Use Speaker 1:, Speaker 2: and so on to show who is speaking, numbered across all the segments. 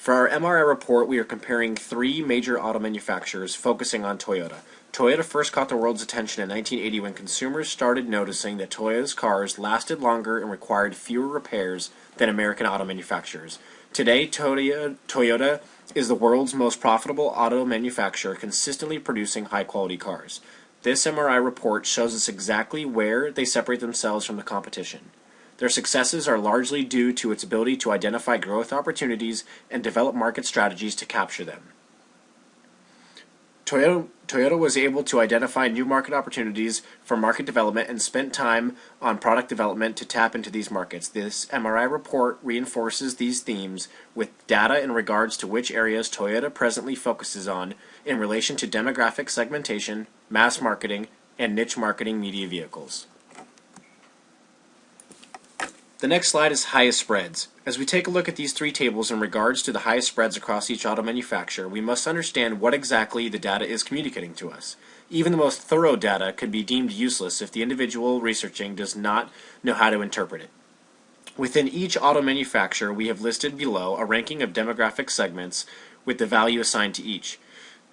Speaker 1: For our MRI report, we are comparing three major auto manufacturers, focusing on Toyota. Toyota first caught the world's attention in 1980 when consumers started noticing that Toyota's cars lasted longer and required fewer repairs than American auto manufacturers. Today, Toyota is the world's most profitable auto manufacturer, consistently producing high-quality cars. This MRI report shows us exactly where they separate themselves from the competition. Their successes are largely due to its ability to identify growth opportunities and develop market strategies to capture them. Toyota was able to identify new market opportunities for market development and spent time on product development to tap into these markets. This MRI report reinforces these themes with data in regards to which areas Toyota presently focuses on in relation to demographic segmentation, mass marketing, and niche marketing media vehicles. The next slide is highest spreads. As we take a look at these three tables in regards to the highest spreads across each auto manufacturer, we must understand what exactly the data is communicating to us. Even the most thorough data could be deemed useless if the individual researching does not know how to interpret it. Within each auto manufacturer, we have listed below a ranking of demographic segments with the value assigned to each.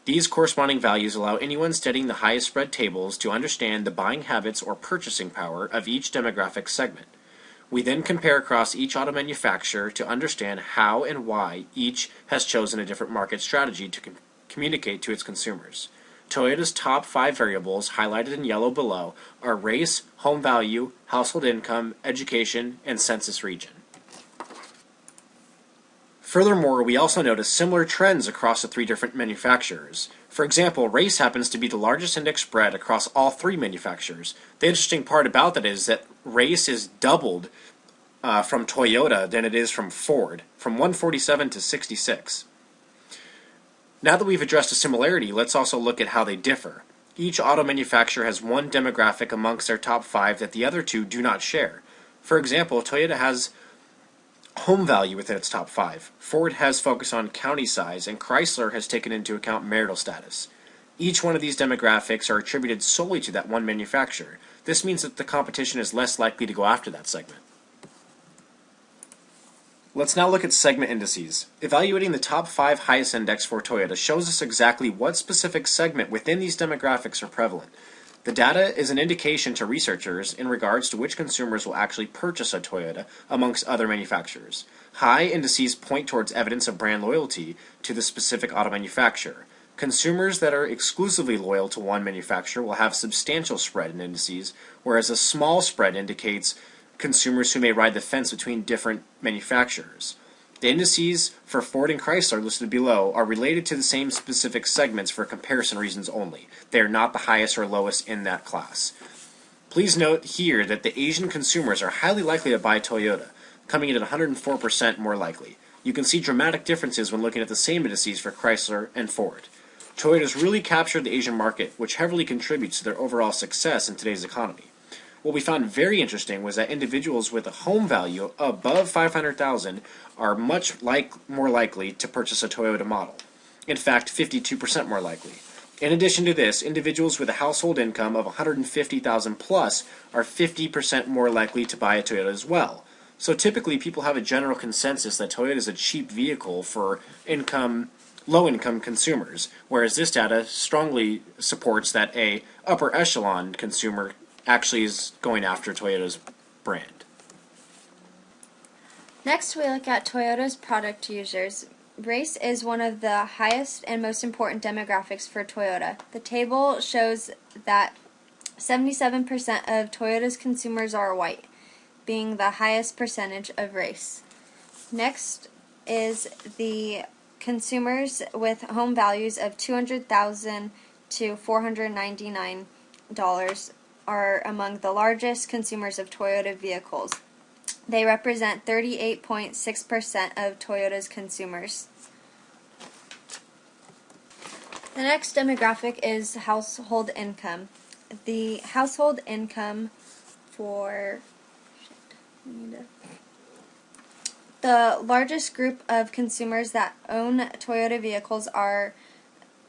Speaker 1: These corresponding values allow anyone studying the highest spread tables to understand the buying habits or purchasing power of each demographic segment. We then compare across each auto manufacturer to understand how and why each has chosen a different market strategy to communicate to its consumers. Toyota's top 5 variables, highlighted in yellow below, are race, home value, household income, education, and census region. Furthermore, we also notice similar trends across the three different manufacturers. For example, race happens to be the largest index spread across all three manufacturers. The interesting part about that is that race is doubled from Toyota than it is from Ford, from 147 to 66. Now that we've addressed a similarity, let's also look at how they differ. Each auto manufacturer has one demographic amongst their top 5 that the other two do not share. For example, Toyota has home value within its top 5. Ford has focused on county size, and Chrysler has taken into account marital status. Each one of these demographics are attributed solely to that one manufacturer. This means that the competition is less likely to go after that segment. Let's now look at segment indices. Evaluating the top 5 highest index for Toyota shows us exactly what specific segment within these demographics are prevalent. The data is an indication to researchers in regards to which consumers will actually purchase a Toyota amongst other manufacturers. High indices point towards evidence of brand loyalty to the specific auto manufacturer. Consumers that are exclusively loyal to one manufacturer will have substantial spread in indices, whereas a small spread indicates consumers who may ride the fence between different manufacturers. The indices for Ford and Chrysler listed below are related to the same specific segments for comparison reasons only. They are not the highest or lowest in that class. Please note here that the Asian consumers are highly likely to buy Toyota, coming in at 104% more likely. You can see dramatic differences when looking at the same indices for Chrysler and Ford. Toyota's really captured the Asian market, which heavily contributes to their overall success in today's economy. What we found very interesting was that individuals with a home value above $500,000 are much more likely to purchase a Toyota model. In fact, 52% more likely. In addition to this, individuals with a household income of $150,000 plus are 50% more likely to buy a Toyota as well. So typically, people have a general consensus that Toyota is a cheap vehicle for low-income consumers, whereas this data strongly supports that a upper echelon consumer actually is going after Toyota's brand.
Speaker 2: Next, we look at Toyota's product users. Race is one of the highest and most important demographics for Toyota. The table shows that 77% of Toyota's consumers are white, being the highest percentage of race. Next is the consumers with home values of $200,000 to $499 are among the largest consumers of Toyota vehicles. They represent 38.6% of Toyota's consumers. The next demographic is household income. The household income for the largest group of consumers that own Toyota vehicles are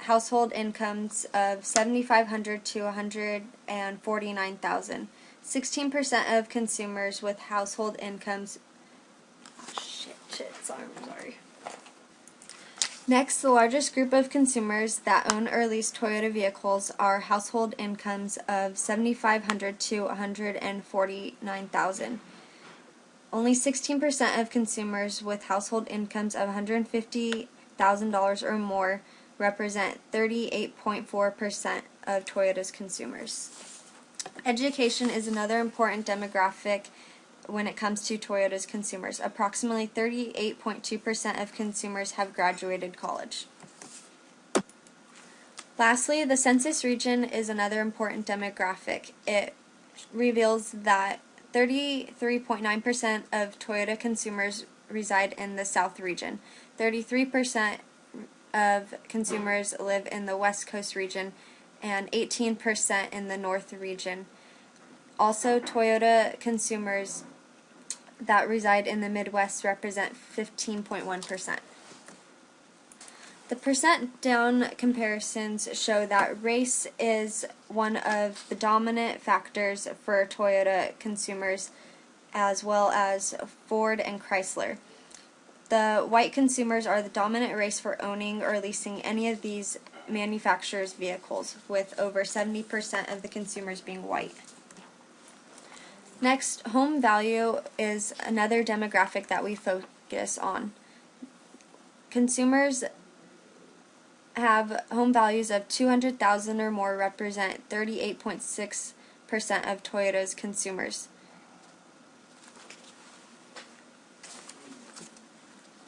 Speaker 2: household incomes of $7,500 to $149,000. 16% of consumers with household incomes. Sorry. Next, the largest group of consumers that own or lease Toyota vehicles are household incomes of $7,500 to $149,000. Only 16% of consumers with household incomes of $150,000 or more represent 38.4% of Toyota's consumers. Education is another important demographic when it comes to Toyota's consumers. Approximately 38.2% of consumers have graduated college. Lastly, the census region is another important demographic. It reveals that 33.9% of Toyota consumers reside in the South region. 33% of consumers live in the West Coast region, and 18% in the North region. Also, Toyota consumers that reside in the Midwest represent 15.1%. The percent down comparisons show that race is one of the dominant factors for Toyota consumers, as well as Ford and Chrysler. The white consumers are the dominant race for owning or leasing any of these manufacturers' vehicles, with over 70% of the consumers being white. Next, home value is another demographic that we focus on. Consumers have home values of $200,000 or more represent 38.6% of Toyota's consumers.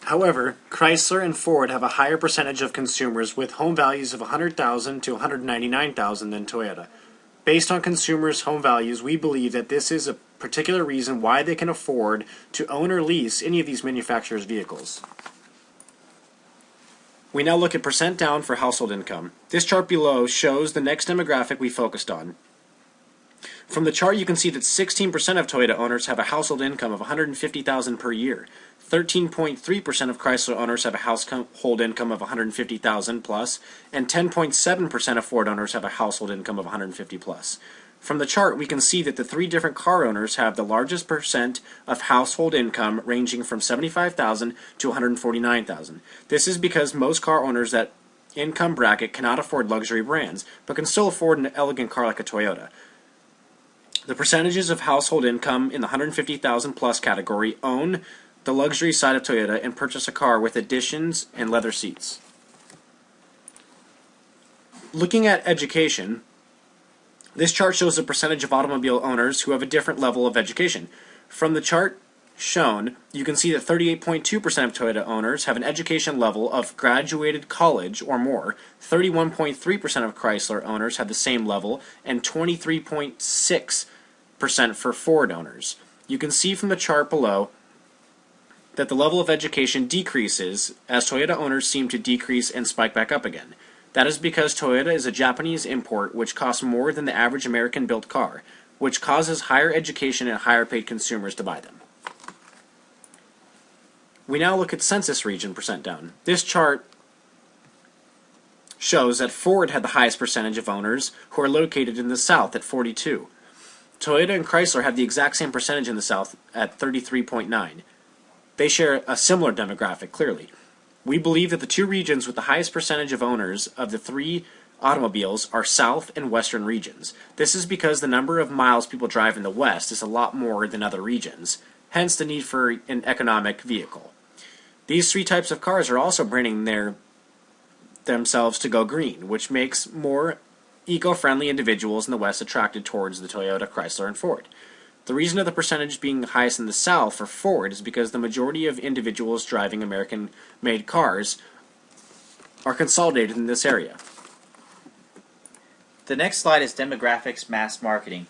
Speaker 1: However, Chrysler and Ford have a higher percentage of consumers with home values of $100,000 to $199,000 than Toyota. Based on consumers' home values, we believe that this is a particular reason why they can afford to own or lease any of these manufacturers' vehicles. We now look at percent down for household income. This chart below shows the next demographic we focused on. From the chart, you can see that 16% of Toyota owners have a household income of $150,000 per year. 13.3% of Chrysler owners have a household income of $150,000 plus, and 10.7% of Ford owners have a household income of $150,000 plus. From the chart, we can see that the three different car owners have the largest percent of household income, ranging from $75,000 to $149,000. This is because most car owners that income bracket cannot afford luxury brands, but can still afford an elegant car like a Toyota. The percentages of household income in the $150,000 plus category own the luxury side of Toyota and purchase a car with additions and leather seats. Looking at education, this chart shows the percentage of automobile owners who have a different level of education. From the chart shown, you can see that 38.2% of Toyota owners have an education level of graduated college or more, 31.3% of Chrysler owners have the same level, and 23.6% for Ford owners. You can see from the chart below that the level of education decreases as Toyota owners seem to decrease and spike back up again. That is because Toyota is a Japanese import which costs more than the average American-built car, which causes higher education and higher paid consumers to buy them. We now look at census region percent down. This chart shows that Ford had the highest percentage of owners who are located in the South at 42. Toyota and Chrysler have the exact same percentage in the South at 33.9. They share a similar demographic, clearly. We believe that the two regions with the highest percentage of owners of the three automobiles are South and Western regions. This is because the number of miles people drive in the West is a lot more than other regions, hence the need for an economic vehicle. These three types of cars are also branding themselves to go green, which makes more eco-friendly individuals in the West attracted towards the Toyota, Chrysler, and Ford. The reason of the percentage being highest in the South for Ford is because the majority of individuals driving American-made cars are consolidated in this area.
Speaker 3: The next slide is demographics mass marketing.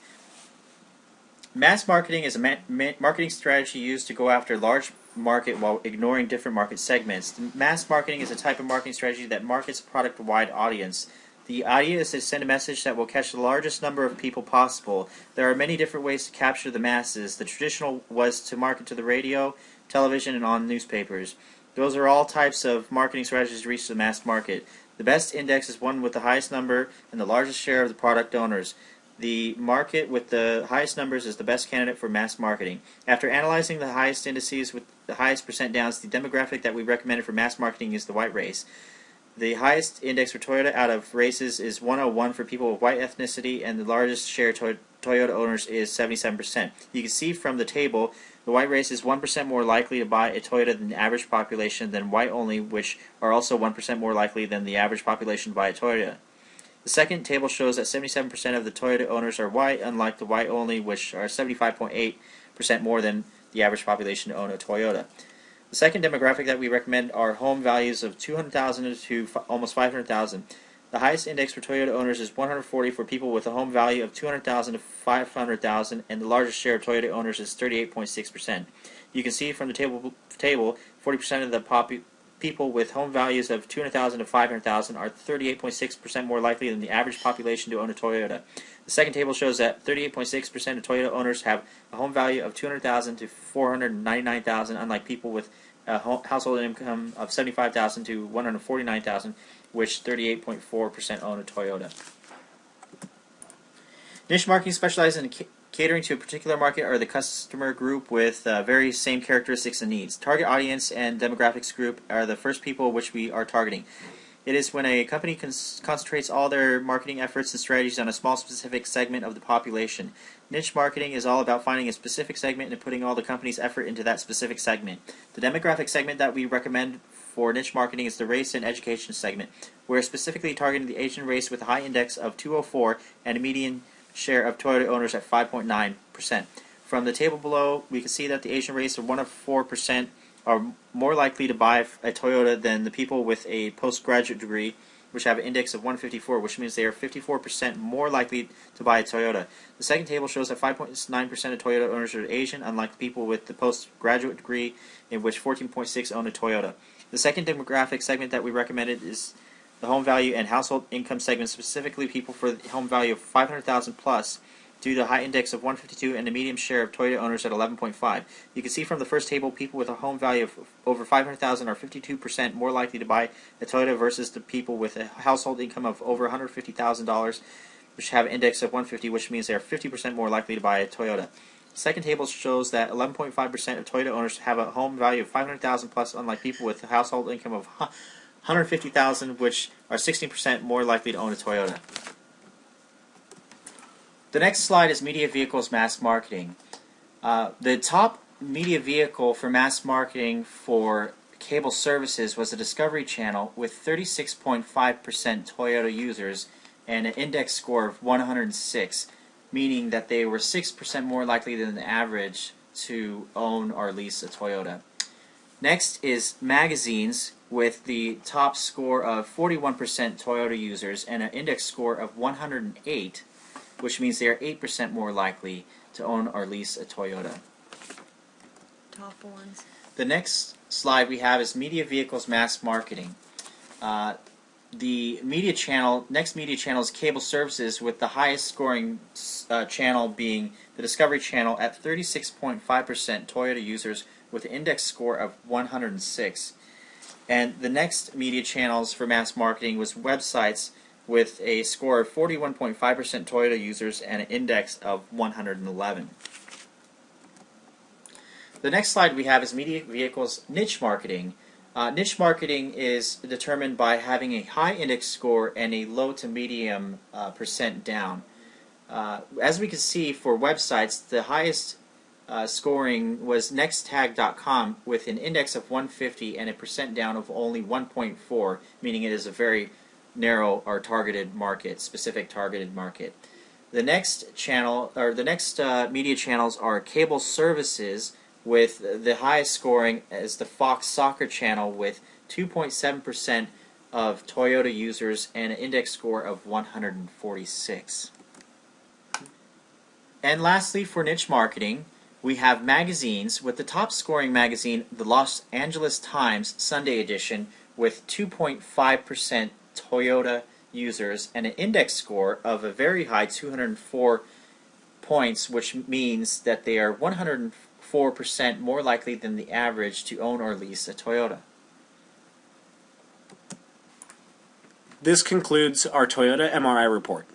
Speaker 3: Mass marketing is a marketing strategy used to go after a large market while ignoring different market segments. Mass marketing is a type of marketing strategy that markets a product to a wide audience. The idea is to send a message that will catch the largest number of people possible. There are many different ways to capture the masses. The traditional was to market to the radio, television, and on newspapers. Those are all types of marketing strategies to reach the mass market. The best index is one with the highest number and the largest share of the product owners. The market with the highest numbers is the best candidate for mass marketing. After analyzing the highest indices the highest percent downs, the demographic that we recommended for mass marketing is the white race. The highest index for Toyota out of races is 101 for people with white ethnicity, and the largest share Toyota owners is 77%. You can see from the table, the white race is 1% more likely to buy a Toyota than the average population than white only, which are also 1% more likely than the average population to buy a Toyota. The second table shows that 77% of the Toyota owners are white, unlike the white only, which are 75.8% more than the average population to own a Toyota. The second demographic that we recommend are home values of $200,000 to almost $500,000. The highest index for Toyota owners is 140 for people with a home value of $200,000 to $500,000, and the largest share of Toyota owners is 38.6%. You can see from the table 40% of the people with home values of $200,000 to $500,000 are 38.6% more likely than the average population to own a Toyota. The second table shows that 38.6% of Toyota owners have a home value of $200,000 to $499,000, unlike people with a household income of $75,000 to $149,000, which 38.4% own a Toyota. Niche marketing specializes in catering to a particular market or the customer group with very same characteristics and needs. Target audience and demographics group are the first people which we are targeting. It is when a company concentrates all their marketing efforts and strategies on a small specific segment of the population. Niche marketing is all about finding a specific segment and putting all the company's effort into that specific segment. The demographic segment that we recommend for niche marketing is the race and education segment. We're specifically targeting the Asian race with a high index of 204 and a median share of Toyota owners at 5.9%. From the table below, we can see that the Asian race of 104% are more likely to buy a Toyota than the people with a postgraduate degree, which have an index of 154, which means they are 54% more likely to buy a Toyota. The second table shows that 5.9% of Toyota owners are Asian, unlike the people with the postgraduate degree, in which 14.6% own a Toyota. The second demographic segment that we recommended is the home value and household income segment, specifically people for the home value of 500,000 plus, due to a high index of 152 and a medium share of Toyota owners at 11.5. You can see from the first table, people with a home value of over 500,000 are 52% more likely to buy a Toyota versus the people with a household income of over $150,000, which have an index of 150, which means they are 50% more likely to buy a Toyota. The second table shows that 11.5% of Toyota owners have a home value of 500,000 plus, unlike people with a household income of 150,000, which are 16% more likely to own a Toyota. The next slide is media vehicles mass marketing. The top media vehicle for mass marketing for cable services was the Discovery Channel with 36.5% Toyota users and an index score of 106, meaning that they were 6% more likely than the average to own or lease a Toyota. Next is magazines with the top score of 41% Toyota users and an index score of 108, which means they are 8% more likely to own or lease a Toyota.
Speaker 2: Top ones.
Speaker 3: The next slide we have is media vehicles mass marketing. The next media channel is cable services, with the highest scoring channel being the Discovery Channel at 36.5% Toyota users with an index score of 106. And the next media channels for mass marketing was websites with a score of 41.5% Toyota users and an index of 111. The next slide we have is media vehicles niche marketing. Niche marketing is determined by having a high index score and a low to medium percent down. As we can see for websites, the highest scoring was nexttag.com with an index of 150 and a percent down of only 1.4, meaning it is a very narrow or targeted market, specific targeted market. The next channel, or the next media channels are cable services, with the highest scoring as the Fox Soccer Channel with 2.7% of Toyota users and an index score of 146. And lastly, for niche marketing, we have magazines, with the top scoring magazine, the Los Angeles Times Sunday edition, with 2.5% Toyota users and an index score of a very high 204 points, which means that they are 104% more likely than the average to own or lease a Toyota.
Speaker 1: This concludes our Toyota MRI report.